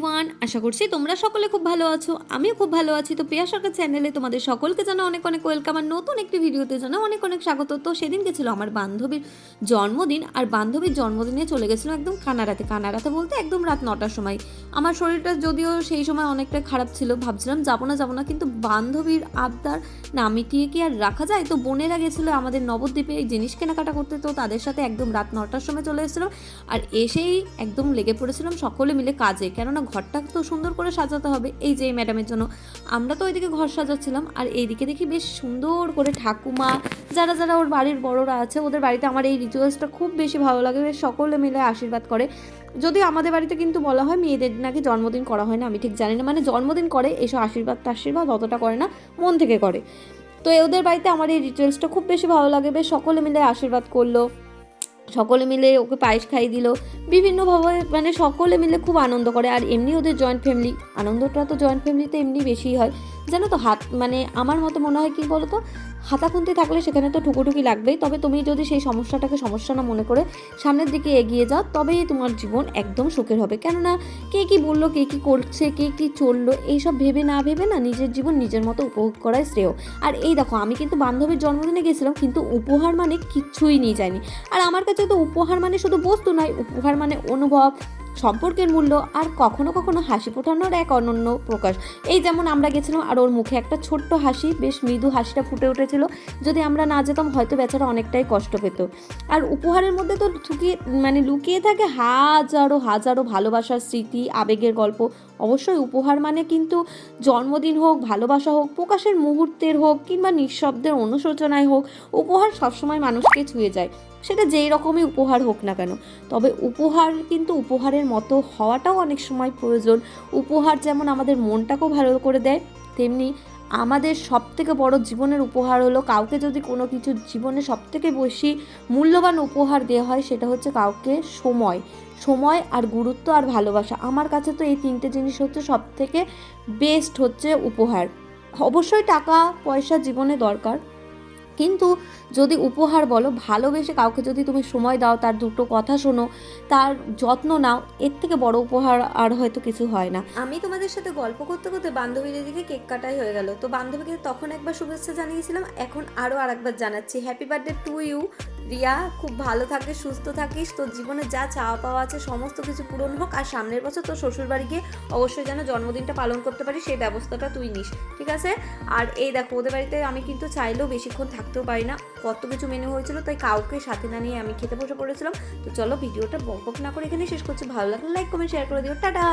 Everyone, আশা করছি তোমরা সকলে খুব ভালো আছো। আমিও খুব ভালো আছি। তো প্রিয়া সরকার চ্যানেলে তোমাদের সকলকে জানা অনেক অনেক ওয়েলকাম, আর নতুন একটি ভিডিওতে জানা অনেক অনেক স্বাগত। তো সেদিনকে ছিল আমার বান্ধবীর জন্মদিন, আর বান্ধবীর জন্মদিনে চলে গেছিলাম একদম কানাড়াতে বলতে একদম রাত 9টার সময়। আমার শরীরটা যদিও সেই সময় অনেকটা খারাপ ছিল, ভাবছিলাম যাবো না, কিন্তু বান্ধবীর আবদার না মিটিয়ে কি আর রাখা যায়। তো বোনেরা গেছিলো আমাদের নবদ্বীপে এই জিনিস কেনাকাটা করতে, তো তাদের সাথে একদম রাত 9টার সময় চলে এসেছিলাম। আর এসেই একদম লেগে পড়েছিলাম সকলে মিলে কাজে, কেননা ঘরটা তো সুন্দর করে সাজাতে হবে। এই যে ম্যাডামের জন্য আমরা তো ওইদিকে ঘর সাজাচ্ছিলাম, আর এইদিকে দেখি বেশ সুন্দর করে ঠাকুমা যারা যারা ওর বাড়ির বড়রা আছে, ওদের বাড়িতে আমার এই রিচুয়ালসটা খুব বেশি ভালো লাগে। বেশ সকলে মিলে আশীর্বাদ করে। যদিও আমাদের বাড়িতে কিন্তু বলা হয় মেয়েদের নাকি জন্মদিন করা হয় না, আমি ঠিক জানি না, মানে জন্মদিন করে এসব আশীর্বাদ অতটা করে না, মন থেকে করে। তো ওদের বাড়িতে আমার এই রিচুয়ালসটা খুব বেশি ভালো লাগে। বেশ সকলে মিলে আশীর্বাদ করলো, সকলে মিলে ওকে পায়েস খাইয়ে দিল, বিভিন্নভাবে মানে সকলে মিলে খুব আনন্দ করে। আর এমনি ওদের জয়েন্ট ফ্যামিলি, আনন্দটা তো জয়েন্ট ফ্যামিলিতে এমনি বেশিই হয়, জানো তো। মানে আমার মতো মনে হয় কি বলো তো, হাতাখুন্তি থাকলে সেখানে তো ঠুকুঠুকি লাগবেই। তবে তুমি যদি সেই সমস্যাটাকে সমস্যা না মনে করে সামনের দিকে এগিয়ে যাও, তবেই তোমার জীবন একদম সুখের হবে। কেননা কে কি বললো, কে কি করছে, কে কি চললো, এইসব ভেবে না নিজের জীবন নিজের মতো উপভোগ করাই শ্রেয়। আর এই দেখো, আমি কিন্তু বান্ধবীর জন্মদিনে গেছিলাম, কিন্তু উপহার মানে কিচ্ছুই নিয়ে যায়নি। আর আমার কাছে তো উপহার মানে শুধু বস্তু নয়, উপহার মানে অনুভব, সম্পর্কের মূল্য, আর কখনো কখনো হাসি ফোটানোর এক অনন্য প্রকাশ। এই যেমন আমরা গেছিলাম, আর ওর মুখে একটা ছোট্ট হাসি, বেশ মৃদু হাসিটা ফুটে উঠেছিল। যদি আমরা না যেতাম হয়তো বেচারা অনেকটাই কষ্ট পেত। আর উপহারের মধ্যে তো লুকিয়ে থাকে হাজারো হাজারো ভালোবাসার স্মৃতি, আবেগের গল্প। অবশ্যই উপহার মানে কিন্তু জন্মদিন হোক, ভালোবাসা হোক, প্রকাশের মুহূর্তের হোক, কিংবা নিঃশব্দের অনুশোচনায় হোক, উপহার সবসময় মানুষকে ছুঁয়ে যায়, সেটা যেই রকমই উপহার হোক না কেন। তবে উপহার কিন্তু উপহারের মতো হওয়াটাও অনেক সময় প্রয়োজন। উপহার যেমন আমাদের মনটাকেও ভালো করে দেয়, তেমনি আমাদের সবথেকে বড় জীবনের উপহার হলো, কাউকে যদি কোনো কিছু জীবনে সবথেকে বেশি মূল্যবান উপহার দেওয়া হয়, সেটা হচ্ছে কাউকে সময় আর গুরুত্ব আর ভালোবাসা। আমার কাছে তো এই তিনটে জিনিস হচ্ছে সবথেকে বেস্ট হচ্ছে উপহার। অবশ্যই টাকা পয়সা জীবনে দরকার, কিন্তু যদি উপহার বলো, ভালোবেসে কাউকে যদি তুমি সময় দাও, তার দুটো কথা শোনো, তার যত্ন নাও, এর থেকে বড় উপহার আর হয়তো কিছু হয় না। আমি তোমাদের সাথে গল্প করতে করতে বান্ধবীর দিকে কেক কাটাই হয়ে গেল। তো বান্ধবীকে তখন একবার শুভেচ্ছা জানিয়েছিলাম, এখন আরও আরেকবার জানাচ্ছি, happy birthday to you Riya. খুব ভালো থাকিস, সুস্থ থাকিস, তোর জীবনে যা চাওয়া পাওয়া আছে সমস্ত কিছু পূরণ হোক। আর সামনের বছর তোর শ্বশুর বাড়ি গিয়ে অবশ্যই যেন জন্মদিনটা পালন করতে পারি, সেই ব্যবস্থাটা তুই নিস, ঠিক আছে? আর এই দেখো, ওদের বাড়িতে আমি কিন্তু চাইলেও বেশিক্ষণ থাকতেও পারি না, কত কিছু মেনু হয়েছিল, তাই কাউকে সাথে না নিয়ে আমি খেতে বসে পড়েছিলাম। তো চলো ভিডিওটা বক না করে এখানে শেষ করছি। ভালো লাগলে লাইক কমেন্ট শেয়ার করে দিও। টাটা।